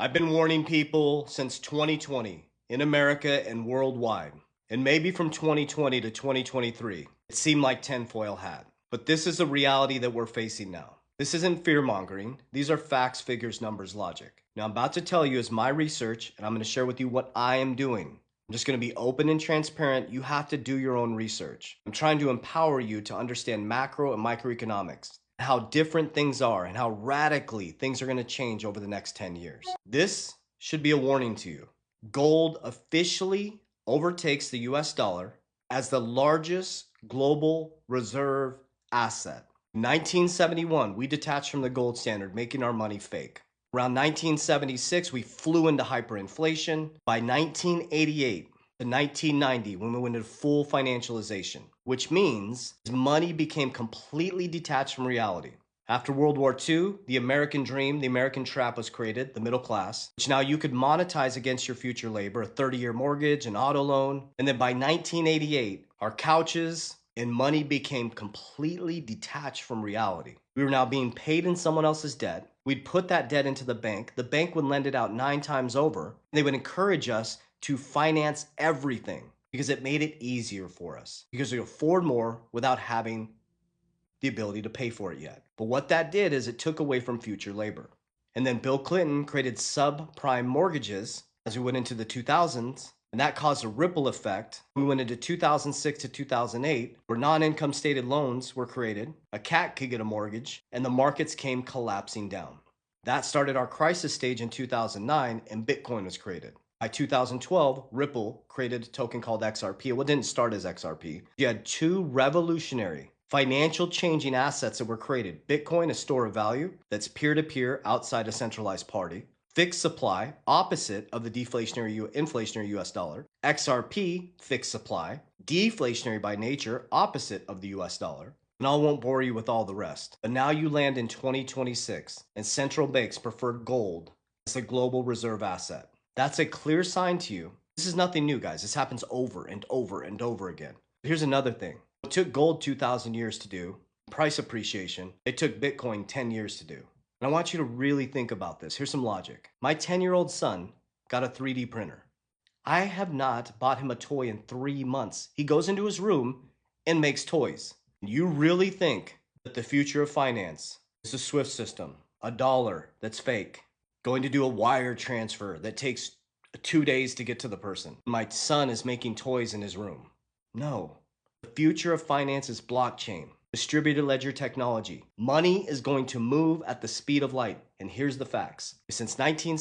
I've been warning people since 2020 in America and worldwide, and maybe from 2020 to 2023. It seemed like tinfoil hat. But this is the reality that we're facing now. This isn't fear mongering. These are facts, figures, numbers, logic. Now, I'm about to tell you is my research, and I'm going to share with you what I am doing. I'm just going to be open and transparent. You have to do your own research. I'm trying to empower you to understand macro and microeconomics, how different things are, and how radically things are going to change over the next 10 years. This should be a warning to you. Gold officially overtakes the US dollar as the largest global reserve asset. 1971, we detached from the gold standard, making our money fake. Around 1976, we flew into hyperinflation. By 1988 to 1990, when we went into full financialization, which means money became completely detached from reality. After World War II, the American dream, the American trap was created, the middle class, which now you could monetize against your future labor, a 30-year mortgage, an auto loan. And then by 1988, our couches and money became completely detached from reality. We were now being paid in someone else's debt. We'd put that debt into the bank. The bank would lend it out 9 times over. And they would encourage us to finance everything because it made it easier for us because we could afford more without having the ability to pay for it yet. But what that did is it took away from future labor. And then Bill Clinton created subprime mortgages as we went into the 2000s. And that caused a ripple effect. We went into 2006 to 2008, where non-income stated loans were created, a cat could get a mortgage, and the markets came collapsing down. That started our crisis stage in 2009, and Bitcoin was created. By 2012, Ripple created a token called XRP. Well, it didn't start as XRP. You had two revolutionary financial changing assets that were created. Bitcoin, a store of value that's peer-to-peer outside a centralized party. Fixed supply, opposite of the inflationary US dollar. XRP, fixed supply, deflationary by nature, opposite of the US dollar. And I won't bore you with all the rest. But now you land in 2026, and central banks prefer gold as a global reserve asset. That's a clear sign to you. This is nothing new, guys. This happens over and over and over again. Here's another thing. It took gold 2,000 years to do, price appreciation. It took Bitcoin 10 years to do. And I want you to really think about this. Here's some logic. My 10-year-old son got a 3D printer. I have not bought him a toy in 3 months. He goes into his room and makes toys. You really think that the future of finance is a SWIFT system, a dollar that's fake, going to do a wire transfer that takes 2 days to get to the person? My son is making toys in his room. No. The future of finance is blockchain, distributed ledger technology. Money is going to move at the speed of light. And here's the facts. Since 1971,